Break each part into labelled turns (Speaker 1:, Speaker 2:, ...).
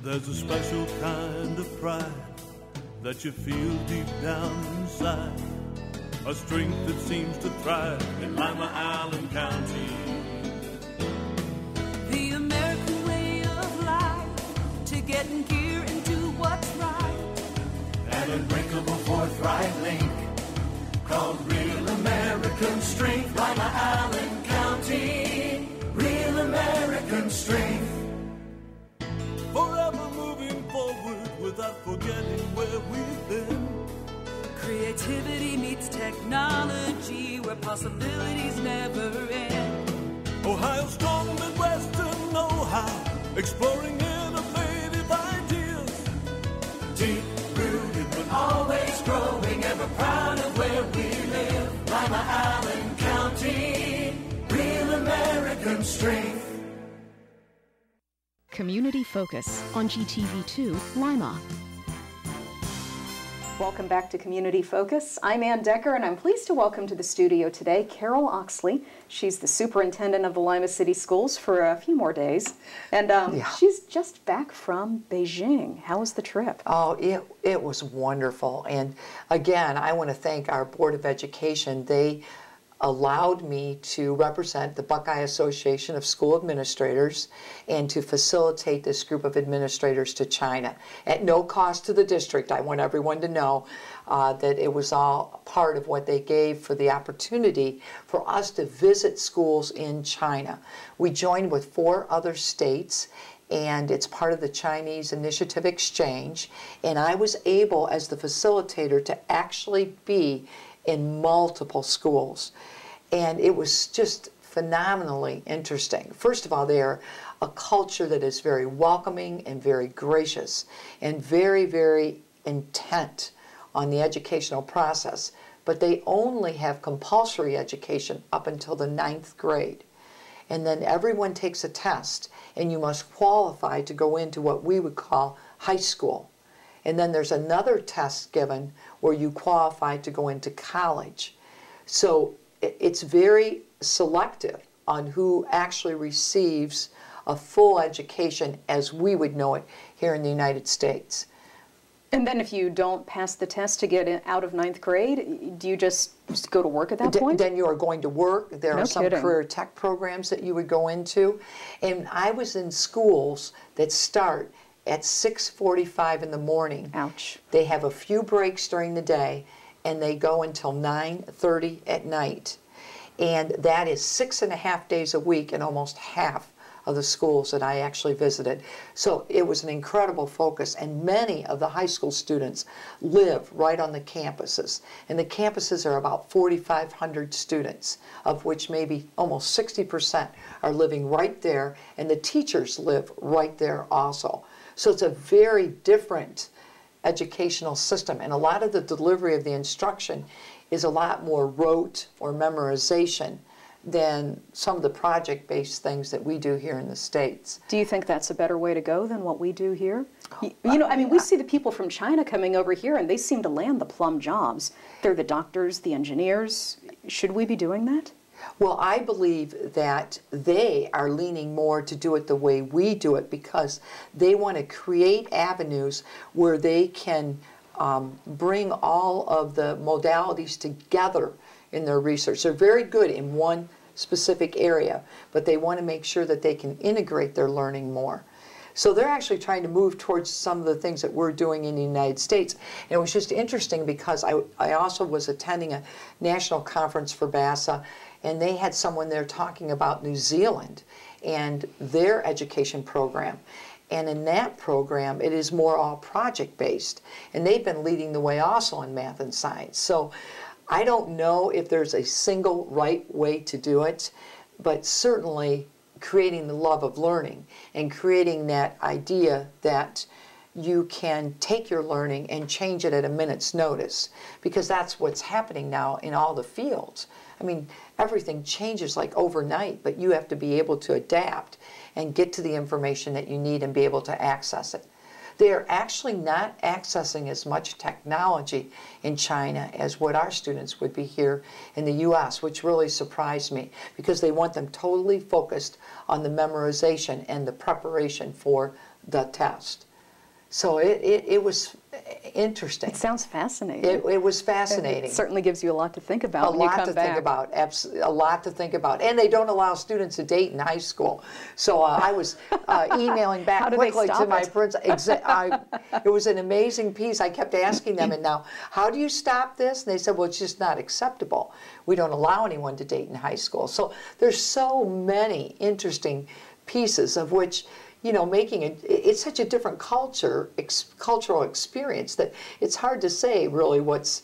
Speaker 1: There's a special kind of pride that you feel deep down inside, a strength that seems to thrive in Lima, Allen County.
Speaker 2: The American way of life, to get in gear and do what's right.
Speaker 3: An unbreakable forthright link called real American strength. Lima, Allen County, real American strength.
Speaker 1: Forever moving forward without forgetting where we've been.
Speaker 2: Creativity meets technology, where possibilities never end.
Speaker 1: Ohio's strong Midwestern know-how, exploring innovative ideas.
Speaker 3: Deep rooted but always growing, ever proud of where we live. Lima, Allen County, real American strength.
Speaker 4: Community Focus on GTV2 Lima.
Speaker 5: Welcome back to Community Focus. I'm Ann Decker, and I'm pleased to welcome to the studio today Karel Oxley. She's the superintendent of the Lima City Schools for a few more days. And she's just back from Beijing. How was the trip?
Speaker 6: Oh, it was wonderful. And again, I want to thank our Board of Education. They allowed me to represent the Buckeye Association of School Administrators and to facilitate this group of administrators to China at no cost to the district. I want everyone to know that it was all part of what they gave for the opportunity for us to visit schools in China. We joined with 4 other states, and it's part of the Chinese Initiative Exchange, and I was able, as the facilitator, to actually be in multiple schools. And it was just phenomenally interesting. First of all, they are a culture that is very welcoming and very gracious and very, very intent on the educational process. But they only have compulsory education up until the 9th grade. And then everyone takes a test, and you must qualify to go into what we would call high school. And then there's another test given where you qualify to go into college. So it's very selective on who actually receives a full education as we would know it here in the United States.
Speaker 5: And then if you don't pass the test to get out of 9th grade, do you just go to work at that point?
Speaker 6: Then you are going to work. There
Speaker 5: No
Speaker 6: are some
Speaker 5: kidding.
Speaker 6: career tech programs that you would go into. And I was in schools that start at 6:45 in the morning.
Speaker 5: Ouch.
Speaker 6: They have a few breaks during the day, and they go until 9:30 at night. And that is 6.5 days a week in almost half of the schools that I actually visited. So it was an incredible focus, and many of the high school students live right on the campuses. And the campuses are about 4,500 students, of which maybe almost 60% are living right there, and the teachers live right there also. So it's a very different educational system, and a lot of the delivery of the instruction is a lot more rote or memorization than some of the project-based things that we do here in the States.
Speaker 5: Do you think that's a better way to go than what we do here? You know, I mean, we see the people from China coming over here, and they seem to land the plum jobs. They're the doctors, the engineers. Should we be doing that?
Speaker 6: Well, I believe that they are leaning more to do it the way we do it because they want to create avenues where they can bring all of the modalities together in their research. They're very good in one specific area, but they want to make sure that they can integrate their learning more. So they're actually trying to move towards some of the things that we're doing in the United States. And it was just interesting because I also was attending a national conference for BASA, and they had someone there talking about New Zealand and their education program. And in that program, it is more all project-based. And they've been leading the way also in math and science. So I don't know if there's a single right way to do it, but certainly creating the love of learning and creating that idea that you can take your learning and change it at a minute's notice, because that's what's happening now in all the fields. I mean, everything changes like overnight, but you have to be able to adapt and get to the information that you need and be able to access it. They are actually not accessing as much technology in China as what our students would be here in the U.S., which really surprised me because they want them totally focused on the memorization and the preparation for the test. So it was interesting.
Speaker 5: It sounds fascinating.
Speaker 6: It was fascinating.
Speaker 5: It certainly gives you a lot to think about when you come back.
Speaker 6: Think about. A lot to think about. And they don't allow students to date in high school. So I was emailing back quickly to my friends. It was an amazing piece. I kept asking them, and now, how do you stop this? And they said, well, it's just not acceptable. We don't allow anyone to date in high school. So there's so many interesting pieces of which, you know, it's such a different cultural experience that it's hard to say really what's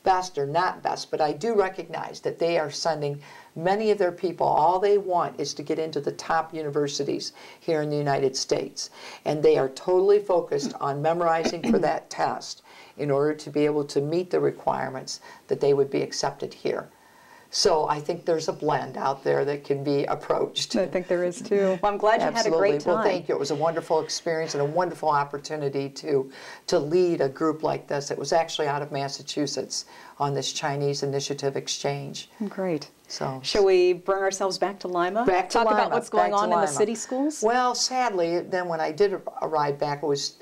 Speaker 6: best or not best, but I do recognize that they are sending many of their people, all they want is to get into the top universities here in the United States, and they are totally focused on memorizing for that test in order to be able to meet the requirements that they would be accepted here. So I think there's a blend out there that can be approached.
Speaker 5: I think there is too. Well, I'm glad you had a great time.
Speaker 6: Well, thank you. It was a wonderful experience and a wonderful opportunity to lead a group like this. It was actually out of Massachusetts on this Chinese Initiative Exchange.
Speaker 5: Great.
Speaker 6: So,
Speaker 5: shall we bring ourselves back to Lima? Talk about what's going on in the city schools?
Speaker 6: Well, sadly, then when I did arrive back, it was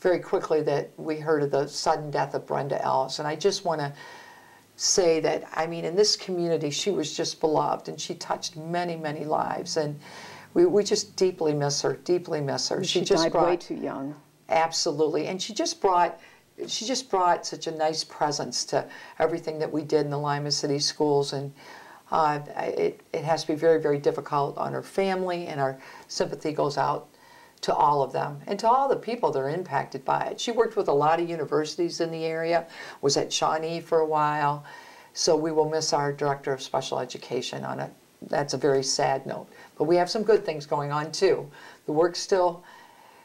Speaker 6: very quickly that we heard of the sudden death of Brenda Ellis. And I just want to say that, I mean, in this community, she was just beloved, and she touched many, many lives, and we just deeply miss her, deeply miss her.
Speaker 5: She just died way too young.
Speaker 6: Absolutely, and she just brought such a nice presence to everything that we did in the Lima City Schools, and it has to be very, very difficult on her family, and our sympathy goes out to all of them and to all the people that are impacted by it. She worked with a lot of universities in the area, was at Shawnee for a while, so we will miss our Director of Special Education on it. That's a very sad note. But we have some good things going on too. The work still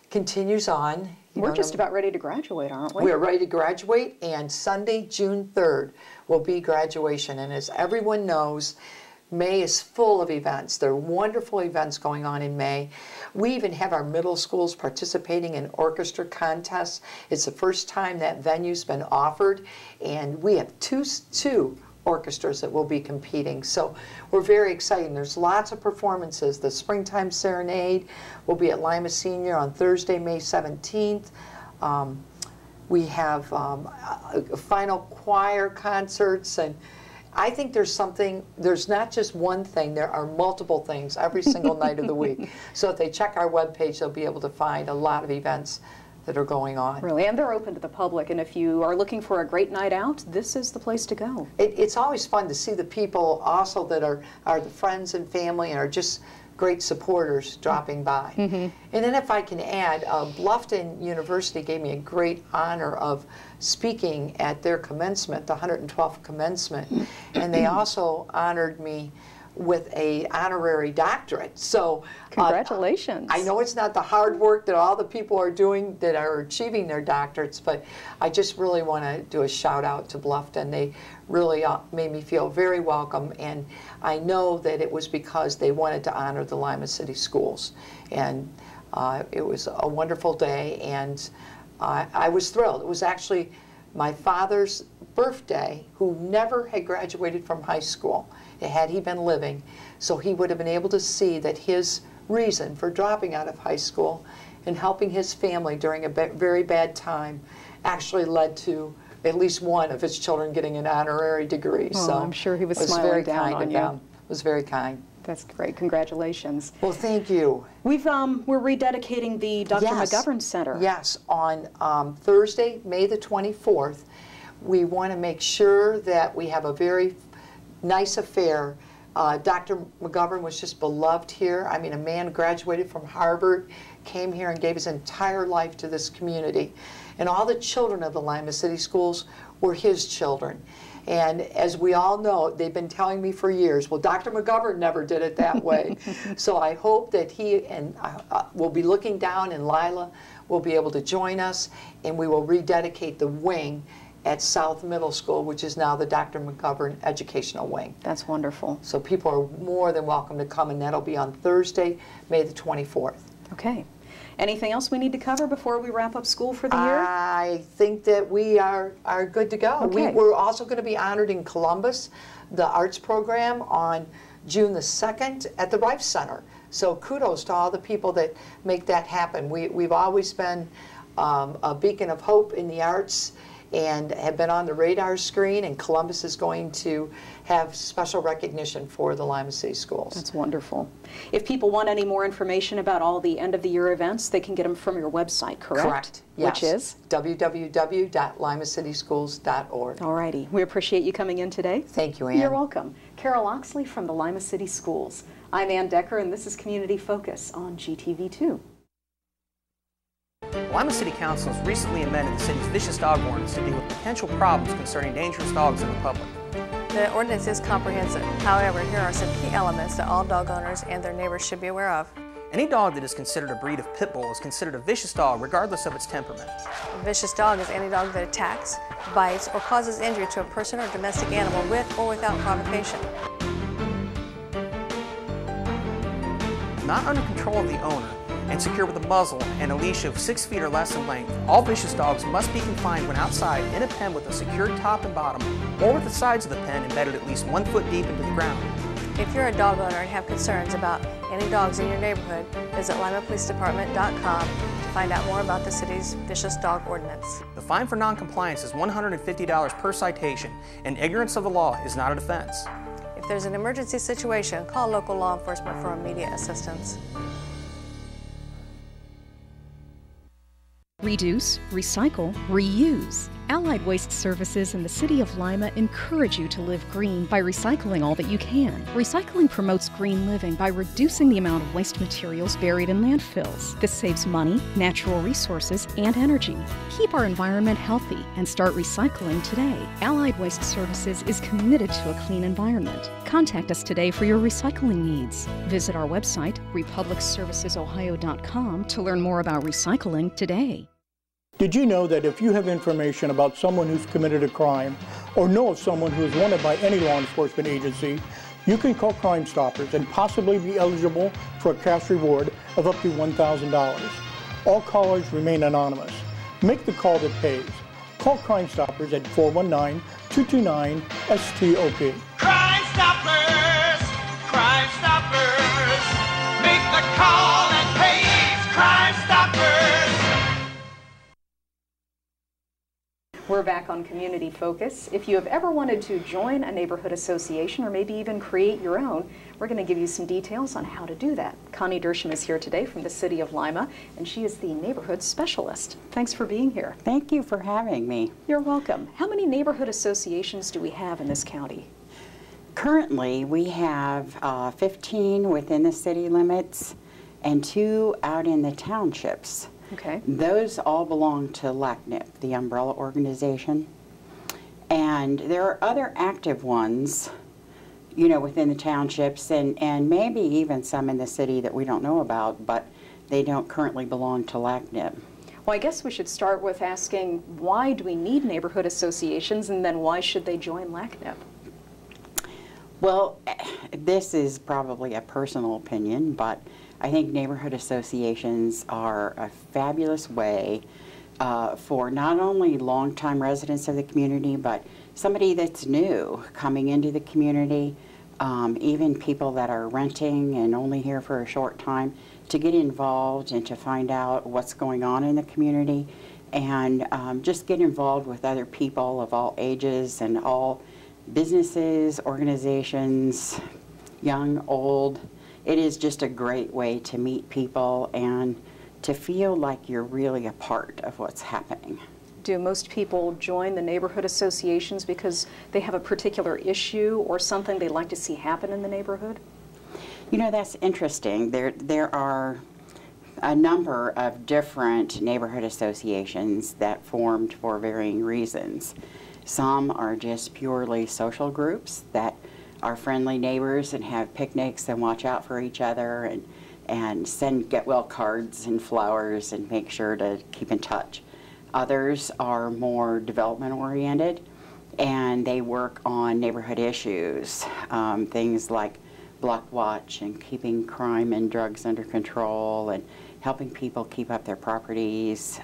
Speaker 6: continues on.
Speaker 5: We're just about ready to graduate, aren't we?
Speaker 6: We are ready to graduate, and Sunday, June 3rd, will be graduation. And as everyone knows, May is full of events. There are wonderful events going on in May. We even have our middle schools participating in orchestra contests. It's the first time that venue's been offered, and we have two orchestras that will be competing. So we're very excited. There's lots of performances. The Springtime Serenade will be at Lima Senior on Thursday, May 17th. We have final choir concerts, and I think there's not just one thing, there are multiple things every single night of the week. So if they check our webpage, they'll be able to find a lot of events that are going on.
Speaker 5: Really, and they're open to the public, and if you are looking for a great night out, this is the place to go.
Speaker 6: It's always fun to see the people also that are the friends and family and are just great supporters dropping by. And then if I can add, Bluffton University gave me a great honor of speaking at their commencement, the 112th commencement, and they also honored me with a honorary doctorate. So
Speaker 5: congratulations.
Speaker 6: I know it's not the hard work that all the people are doing that are achieving their doctorates, but I just really want to do a shout out to Bluffton. They really made me feel very welcome, and I know that it was because they wanted to honor the Lima City Schools. And it was a wonderful day, and I was thrilled. It was actually my father's birthday, who never had graduated from high school, had he been living, so he would have been able to see that his reason for dropping out of high school and helping his family during a very bad time actually led to at least one of his children getting an honorary degree.
Speaker 5: Oh, so I'm sure he was smiling down on you.
Speaker 6: It was very kind.
Speaker 5: That's great. Congratulations.
Speaker 6: Well, thank you.
Speaker 5: We're rededicating the Dr. McGovern Center.
Speaker 6: Yes, on Thursday, May the 24th. We want to make sure that we have a very nice affair. Dr. McGovern was just beloved here. I mean, a man graduated from Harvard, came here and gave his entire life to this community. And all the children of the Lima City Schools were his children. And as we all know, they've been telling me for years, well, Dr. McGovern never did it that way. So I hope that he and will be looking down, and Lila will be able to join us, and we will rededicate the wing at South Middle School, which is now the Dr. McGovern Educational Wing.
Speaker 5: That's wonderful.
Speaker 6: So people are more than welcome to come, and that'll be on Thursday, May the 24th.
Speaker 5: Okay. Anything else we need to cover before we wrap up school for the year?
Speaker 6: I think that we are good to go.
Speaker 5: Okay.
Speaker 6: We're also going to be honored in Columbus, the arts program, on June the 2nd at the Reister Center. So kudos to all the people that make that happen. We've always been a beacon of hope in the arts and have been on the radar screen, and Columbus is going to have special recognition for the Lima City Schools.
Speaker 5: That's wonderful. If people want any more information about all the end-of-the-year events, they can get them from your website, correct?
Speaker 6: Correct. Yes.
Speaker 5: Which is?
Speaker 6: www.limacityschools.org.
Speaker 5: All righty. We appreciate you coming in today.
Speaker 6: Thank you, Ann.
Speaker 5: You're welcome. Karel Oxley from the Lima City Schools. I'm Ann Decker, and this is Community Focus on GTV2.
Speaker 7: Lima City Council has recently amended the city's vicious dog ordinance to deal with potential problems concerning dangerous dogs in the public.
Speaker 8: The ordinance is comprehensive. However, here are some key elements that all dog owners and their neighbors should be aware of.
Speaker 7: Any dog that is considered a breed of pit bull is considered a vicious dog regardless of its temperament.
Speaker 8: A vicious dog is any dog that attacks, bites, or causes injury to a person or domestic animal with or without provocation.
Speaker 7: Not under control of the owner and secure with a muzzle and a leash of 6 feet or less in length, all vicious dogs must be confined when outside in a pen with a secured top and bottom, or with the sides of the pen embedded at least 1 foot deep into the ground.
Speaker 8: If you're a dog owner and have concerns about any dogs in your neighborhood, visit limapolicedepartment.com to find out more about the city's vicious dog ordinance.
Speaker 7: The fine for non-compliance is $150 per citation, and ignorance of the law is not a defense.
Speaker 8: If there's an emergency situation, call local law enforcement for immediate assistance.
Speaker 4: Reduce, recycle, reuse. Allied Waste Services in the City of Lima encourage you to live green by recycling all that you can. Recycling promotes green living by reducing the amount of waste materials buried in landfills. This saves money, natural resources, and energy. Keep our environment healthy and start recycling today. Allied Waste Services is committed to a clean environment. Contact us today for your recycling needs. Visit our website, republicservicesohio.com, to learn more about recycling today.
Speaker 9: Did you know that if you have information about someone who's committed a crime or know of someone who is wanted by any law enforcement agency, you can call Crime Stoppers and possibly be eligible for a cash reward of up to $1,000. All callers remain anonymous. Make the call that pays. Call Crime Stoppers at 419-229-STOP.
Speaker 3: Crime Stoppers! Crime Stoppers! Make the call that pays! Crime Stoppers!
Speaker 5: We're back on Community Focus. If you have ever wanted to join a neighborhood association or maybe even create your own, we're going to give you some details on how to do that. Connie Dershem is here today from the City of Lima, and she is the neighborhood specialist. Thanks for being here.
Speaker 10: Thank you for having me.
Speaker 5: You're welcome. How many neighborhood associations do we have in this county?
Speaker 10: Currently, we have 15 within the city limits and 2 out in the townships.
Speaker 5: Okay.
Speaker 10: Those all belong to LACNIP, the umbrella organization. And there are other active ones, you know, within the townships and maybe even some in the city that we don't know about, but they don't currently belong to LACNIP.
Speaker 5: Well, I guess we should start with asking, why do we need neighborhood associations, and then why should they join LACNIP?
Speaker 10: Well, this is probably a personal opinion, but I think neighborhood associations are a fabulous way for not only longtime residents of the community, but somebody that's new coming into the community, even people that are renting and only here for a short time, to get involved and to find out what's going on in the community, and just get involved with other people of all ages and all businesses, organizations, young, old. It is just a great way to meet people and to feel like you're really a part of what's happening.
Speaker 5: Do most people join the neighborhood associations because they have a particular issue or something they'd like to see happen in the neighborhood?
Speaker 10: You know, that's interesting. There are a number of different neighborhood associations that formed for varying reasons. Some are just purely social groups that are friendly neighbors and have picnics and watch out for each other and send get well cards and flowers and make sure to keep in touch. Others are more development oriented and they work on neighborhood issues, things like block watch and keeping crime and drugs under control and helping people keep up their properties.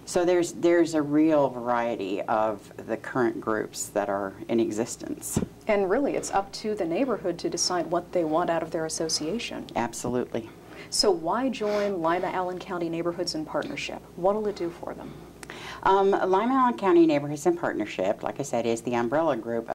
Speaker 10: So there's a real variety of the current groups that are in existence.
Speaker 5: And really, it's up to the neighborhood to decide what they want out of their association.
Speaker 10: Absolutely.
Speaker 5: So why join Lima-Allen County Neighborhoods in Partnership? What will it do for them?
Speaker 10: Lima-Allen County Neighborhoods in Partnership, like I said, is the umbrella group